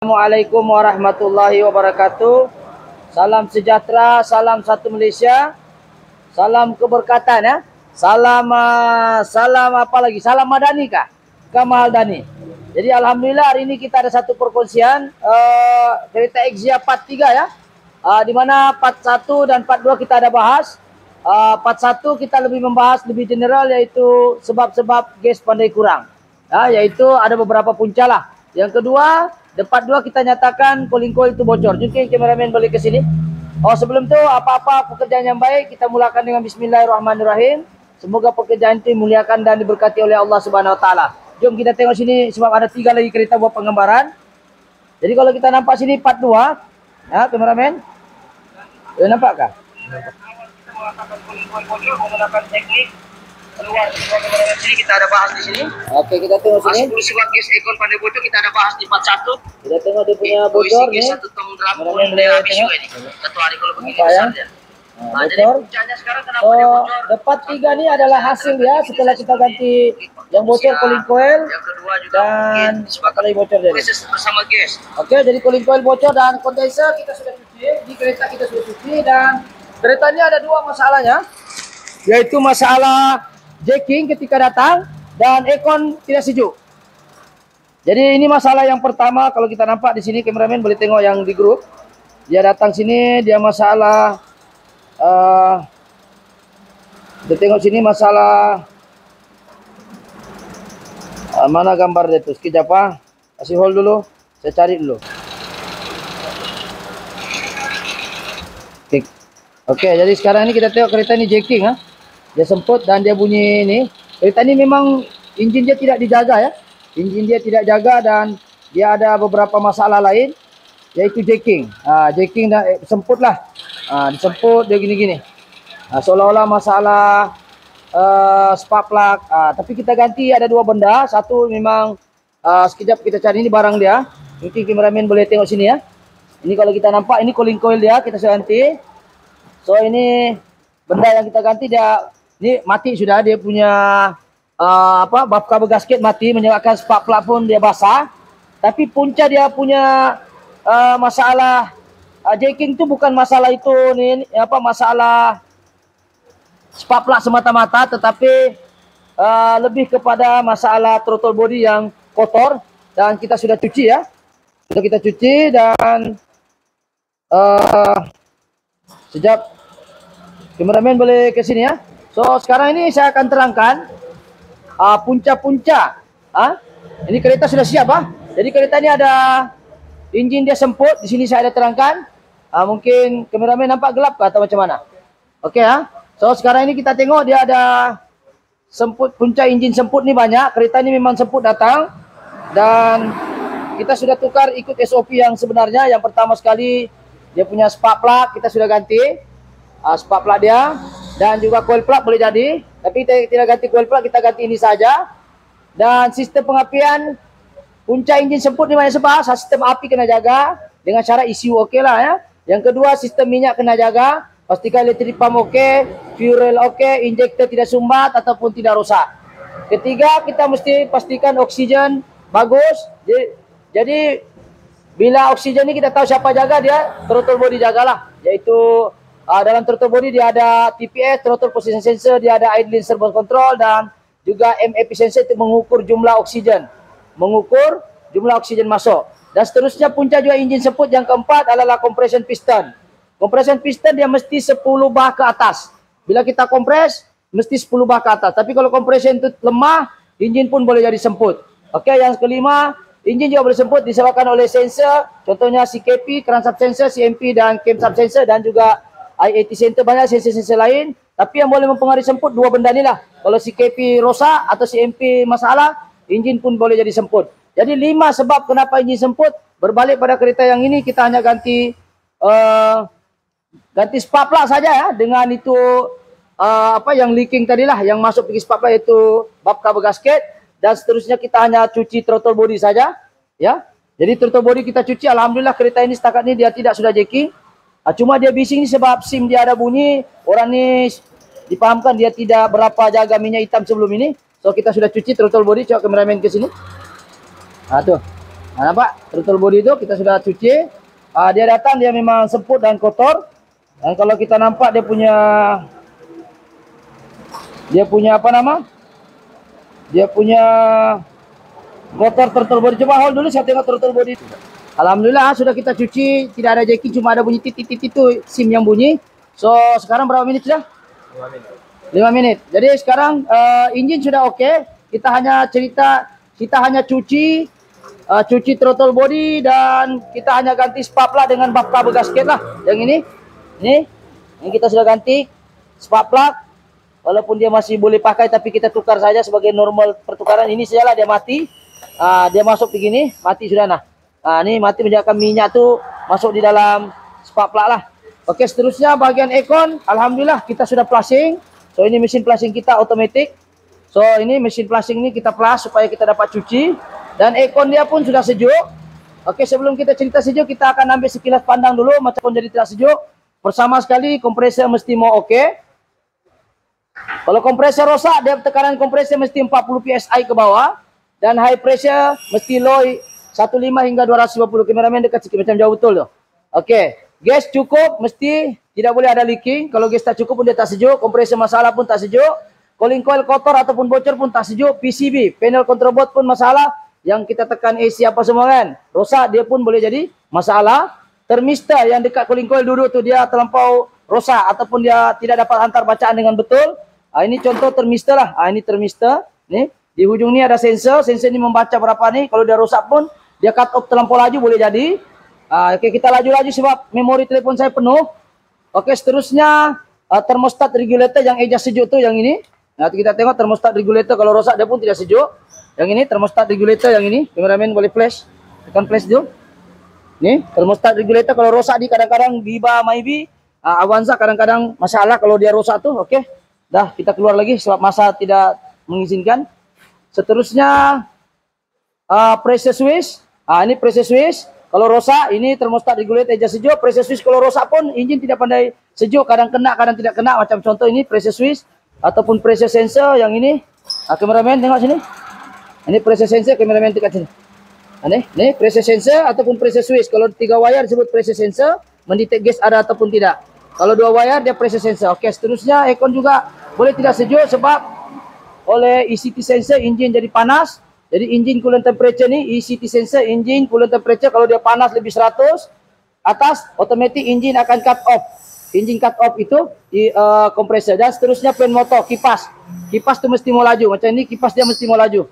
Assalamualaikum warahmatullahi wabarakatuh. Salam sejahtera, salam satu Malaysia, salam keberkatan ya. Salam apa lagi? Salam Madani kah? Kamal Dani. Jadi alhamdulillah hari ini kita ada satu perkongsian kereta Exia part 3 ya. Di mana part 1 dan part 2 kita ada bahas. Part 1 kita lebih membahas lebih general, yaitu sebab-sebab gas pandai kurang. Ya, yaitu ada beberapa punca lah. Yang kedua, part 2 kita nyatakan cooling coil itu bocor. Mungkin kameramen boleh ke sini. Sebelum tu apa-apa pekerjaan yang baik kita mulakan dengan bismillahirrahmanirrahim. Semoga pekerjaan itu dimuliakan dan diberkati oleh Allah Subhanahu Wa Taala. Jom kita tengok sini sebab ada 3 lagi kereta buat penggambaran. Jadi kalau kita nampak sini part 2, ya kameramen. Nampakkah? Kita mengatakan cooling coil bocor menggunakan teknik keluar sini, kita ada bahas di sini. Oke, kita tengok sini. 10 sebab gas aircon pandai bocor kita ada bahas di part 1. Kita tengok dia punya bocor nih. Satu tong drum dia habis juga ini. Satu hari kalau begini besar dia. Jadi puncaknya sekarang kenapa dia bocor? Part 3 ni adalah hasil dia setelah kita ganti yang bocor cooling coil. Yang kedua juga dan sekali bocor dia. Bersama gas. Oke, jadi cooling coil bocor dan kondenser kita sudah cuci. Di kereta kita sudah cuci dan kereta ini ada 2 masalahnya. Yaitu masalah jacking ketika datang dan aircon tidak sejuk. Jadi ini masalah yang pertama. Kalau kita nampak di sini kameramen boleh tengok yang di grup. Dia datang sini, dia masalah kita tengok sini masalah mana gambar dia tu. Sekejap kasih hold dulu. Saya cari dulu. Oke, jadi sekarang ini kita tengok kereta ini jacking Dia semput dan dia bunyi ini. Kereta ini memang enjin dia tidak dijaga ya. Enjin dia tidak jaga dan dia ada beberapa masalah lain, yaitu jacking. Jacking dah semput lah. Disemput dia gini-gini. Seolah-olah masalah spark plug. Tapi kita ganti ada 2 benda. Satu memang sekejap kita cari ini barang dia. Mungkin kameramen boleh tengok sini ya. Ini kalau kita nampak ini cooling coil dia kita sudah ganti. So ini benda yang kita ganti dia. Ini mati sudah, dia punya bab kabel gasket mati, menyebabkan spark plug pun dia basah. Tapi punca dia punya masalah jacking tu bukan masalah itu masalah spark plug semata-mata, tetapi lebih kepada masalah throttle body yang kotor dan kita sudah cuci ya. Sudah kita cuci dan sejak kameramen boleh ke sini ya. So sekarang ini saya akan terangkan punca-punca. Ini kereta sudah siap Jadi kereta ini ada enjin dia semput. Di sini saya ada terangkan. Mungkin kameramen nampak gelap ke atau macam mana? Okey So sekarang ini kita tengok dia ada semput, punca enjin semput ni banyak. Kereta ini memang semput datang dan kita sudah tukar ikut SOP yang sebenarnya. Yang pertama sekali dia punya spark plug kita sudah ganti. Spark plug dia dan juga coil plug boleh jadi, tapi kita tidak ganti coil plug, kita ganti ini saja. Dan sistem pengapian punca enjin semput ni banyak sebab sistem api kena jaga dengan cara ECU okey lah ya. Yang kedua sistem minyak kena jaga, pastikan elektrik pump okey, fuel rail okey, injektor tidak sumbat ataupun tidak rosak. Ketiga, kita mesti pastikan oksigen bagus. Jadi bila oksigen ni kita tahu siapa jaga, dia throttle body jagalah, yaitu dalam throttle body dia ada TPS, throttle position sensor, dia ada idling servo control dan juga MAP sensor untuk mengukur jumlah oksigen. Mengukur jumlah oksigen masuk. Dan seterusnya punca juga enjin semput. Yang keempat adalah compression piston. Compression piston dia mesti 10 bar ke atas. Bila kita kompres mesti 10 bar ke atas. Tapi kalau compression itu lemah, enjin pun boleh jadi semput. Okey, yang kelima, enjin juga boleh semput disebabkan oleh sensor. Contohnya CKP, crankshaft sensor, CMP dan camshaft sensor dan juga IAT sensor, banyak sensor-sensor lain. Tapi yang boleh mempengaruhi semput 2 benda ni lah. Kalau CKP rosak atau CMP masalah, enjin pun boleh jadi semput. Jadi 5 sebab kenapa enjin semput. Berbalik pada kereta yang ini kita hanya ganti spark plug saja ya. Dengan itu yang leaking tadilah, yang masuk pergi spark plug itu bab kabel gasket. Dan seterusnya kita hanya cuci throttle body saja ya. Jadi throttle body kita cuci, alhamdulillah kereta ini setakat ini dia tidak sudah jacking. Cuma dia bising ni sebab SIM dia ada bunyi. Orang ni dipahamkan dia tidak berapa jaga minyak hitam sebelum ini. So kita sudah cuci throttle body. Coba kameramen ke sini. Tu. Nah, nampak? Throttle body itu kita sudah cuci. Dia datang, dia memang semput dan kotor. Dan kalau kita nampak dia punya apa nama? Dia punya kotor throttle body. Coba hold dulu, saya tengok throttle body. Alhamdulillah sudah kita cuci, tidak ada jacking, cuma ada bunyi titit itu SIM yang bunyi. So sekarang berapa menit sudah? 5 menit. 5 menit. Jadi sekarang engine sudah oke. Kita hanya cuci throttle body dan kita hanya ganti spark plug dengan bak kabel gasket lah. Yang ini kita sudah ganti spark plug. Walaupun dia masih boleh pakai tapi kita tukar saja sebagai normal pertukaran. Ini sajalah dia mati. Dia masuk begini, mati sudah nah. Ini mati menyebabkan minyak tuh masuk di dalam spark plug lah. Oke, seterusnya bagian aircon, alhamdulillah kita sudah flushing. So ini mesin flushing kita otomatis. So ini mesin flushing ini kita flush supaya kita dapat cuci. Dan aircon dia pun sudah sejuk. Oke, sebelum kita cerita sejuk, kita akan ambil sekilas pandang dulu macam jadi tidak sejuk. Pertama sekali kompresor mesti mau oke. Kalau kompresor rosak, dia tekanan kompresor mesti 40 PSI ke bawah. Dan high pressure mesti low 15 hingga 250. Kameramen dekat sikit macam jauh betul tu. Oke, gas cukup, mesti tidak boleh ada leaking. Kalau gas tak cukup pun dia tak sejuk. Kompresor masalah pun tak sejuk. Cooling coil kotor ataupun bocor pun tak sejuk. PCB, panel control board pun masalah. Yang kita tekan AC apa semua kan, rosak dia pun boleh jadi masalah. Thermistor yang dekat cooling coil duduk tu dia terlampau rosak ataupun dia tidak dapat hantar bacaan dengan betul. Ini contoh thermistor lah. Ini thermistor. Nih, di hujung ni ada sensor. Sensor ni membaca berapa ni. Kalau dia rosak pun dia cut off terlampau laju boleh jadi. Oke, kita laju-laju sebab memori telefon saya penuh. Oke, seterusnya thermostat regulator yang adjust sejuk tu yang ini. Nanti kita tengok thermostat regulator kalau rosak dia pun tidak sejuk. Yang ini thermostat regulator yang ini. Kameramen boleh flash. Tekan flash tu. Ni thermostat regulator kalau rosak di kadang-kadang Biba Maybe, Avanza kadang-kadang masalah kalau dia rosak tu. Okey. Dah kita keluar lagi sebab masa tidak mengizinkan. Seterusnya pressure switch. Ini pressure switch. Kalau rosak ini thermostat regulator adjust sejuk. Pressure switch kalau rosak pun enjin tidak pandai sejuk, kadang kena kadang tidak kena. Macam contoh ini pressure switch ataupun pressure sensor yang ini. Kameramen tengok sini. Ini pressure sensor, kameramen dekat sini. Ini pressure sensor ataupun pressure switch. Kalau 3 wire disebut pressure sensor, mendetek gas ada ataupun tidak. Kalau 2 wire dia pressure sensor. Okey, seterusnya aircon juga boleh tidak sejuk sebab oleh ECT sensor enjin jadi panas. Jadi enjin coolant temperature ni ECT sensor enjin coolant temperature kalau dia panas lebih 100 atas, otomatis enjin akan cut off. Enjin cut off itu di kompresor. Dan seterusnya fan motor, kipas. Kipas tu mesti mau laju. Macam ini kipas dia mesti mau laju.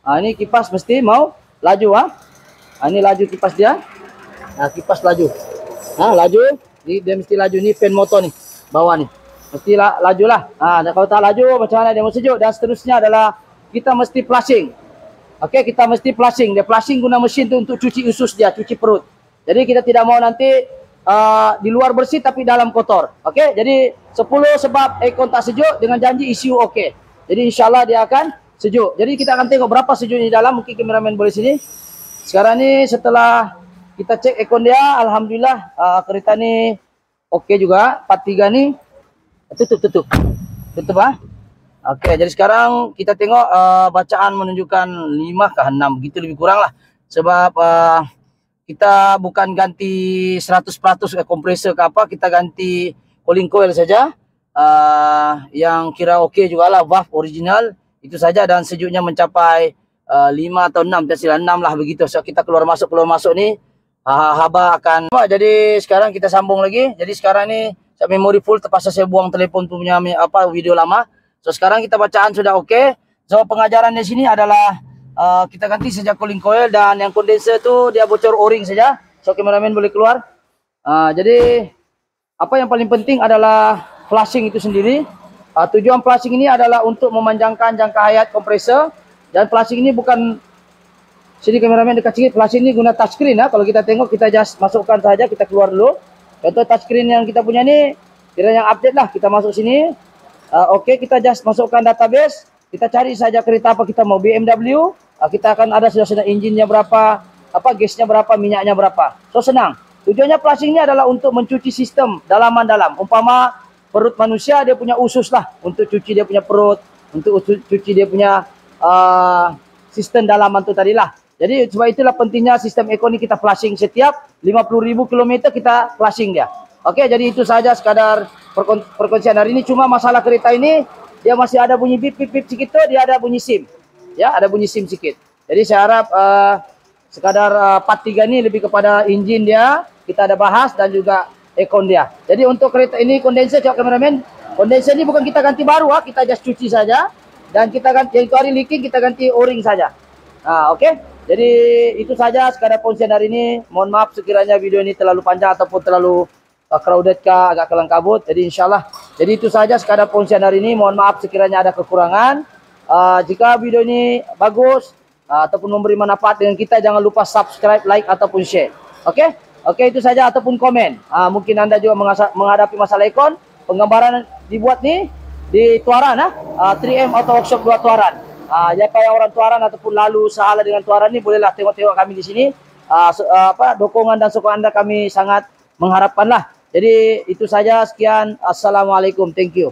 Ini kipas mesti mau laju. Ini laju kipas dia. Kipas laju. Laju. Dia mesti laju. Ni fan motor ni. Bawah ni. Mesti laju lah. Kalau tak laju macam mana dia mau sejuk. Dan seterusnya adalah kita mesti flushing. Okey, kita mesti flushing. Dia flushing guna mesin tu untuk cuci usus dia, cuci perut. Jadi kita tidak mau nanti di luar bersih tapi dalam kotor. Okey, jadi 10 sebab aircon tak sejuk dengan janji ECU okey. Jadi insyaAllah dia akan sejuk. Jadi kita akan tengok berapa sejuknya di dalam. Mungkin kameramen boleh sini. Sekarang ni setelah kita cek aircon dia, alhamdulillah kereta ni okey juga. 43 ni tutup Okey, jadi sekarang kita tengok bacaan menunjukkan 5 ke 6 begitu lebih kurang lah. Sebab kita bukan ganti 100% kompresor ke apa, kita ganti cooling coil saja. Yang kira okey jugalah, valve original itu saja dan sejuknya mencapai 5 atau 6, tak silap 6 lah begitu. So kita keluar masuk ni haba akan. Jadi sekarang kita sambung lagi. Jadi sekarang ni saya memori full, terpaksa saya buang telefon punya video lama. So sekarang kita bacaan sudah okey. So pengajaran di sini adalah kita ganti saja cooling coil dan yang kondenser tu dia bocor o-ring saja. So kameramen boleh keluar. Jadi apa yang paling penting adalah flushing itu sendiri. Tujuan flushing ini adalah untuk memanjangkan jangka hayat kompresor. Dan flushing ini bukan, sini kameramen dekat sikit, flushing ini guna touchscreen. Kalau kita tengok, kita just masukkan saja, kita keluar dulu. Contoh touchscreen yang kita punya ni, kira yang update lah, kita masuk sini. Okey, kita just masukkan database. Kita cari saja kereta apa kita mau, BMW. Kita akan ada sudah enjinnya berapa, gasnya berapa, minyaknya berapa. So senang. Tujuannya flushing ini adalah untuk mencuci sistem dalaman dalam. Umpama perut manusia dia punya usus lah, untuk cuci dia punya perut, untuk cuci dia punya sistem dalaman tu tadilah. Jadi sebab itulah pentingnya sistem Eko ini kita flashing setiap 50.000 km kita flashing dia. Oke, jadi itu saja sekadar perkongsian hari ini. Cuma masalah kereta ini dia masih ada bunyi bip bip bip sedikit tuh, dia ada bunyi SIM. Ya, ada bunyi SIM sedikit. Jadi saya harap sekadar part 3 ini lebih kepada engine dia kita ada bahas dan juga ekon dia. Jadi untuk kereta ini kondenser, cak kameramen, kondenser ini bukan kita ganti baru, kita just cuci saja dan kita ganti yang hari leaking kita ganti o-ring saja. Nah, oke. Jadi itu saja sekadar konsen hari ini. Mohon maaf sekiranya video ini terlalu panjang ataupun terlalu crowded kah, agak kelang kabut. Jadi insyaallah. Jadi itu saja sekadar konsen hari ini. Mohon maaf sekiranya ada kekurangan. Jika video ini bagus ataupun memberi manfaat dengan kita, jangan lupa subscribe, like ataupun share. Oke? Oke, itu saja ataupun komen. Mungkin Anda juga menghadapi masalah ekon. Penggambaran dibuat nih di Tuaran 3M Auto Workshop 2 Tuaran. Ya kayak orang Tuaran ataupun lalu salah dengan Tuaran ini, bolehlah tengok-tengok kami di sini. Dukungan dan sokongan Anda kami sangat mengharapkanlah. Jadi itu saja, sekian. Assalamualaikum. Thank you.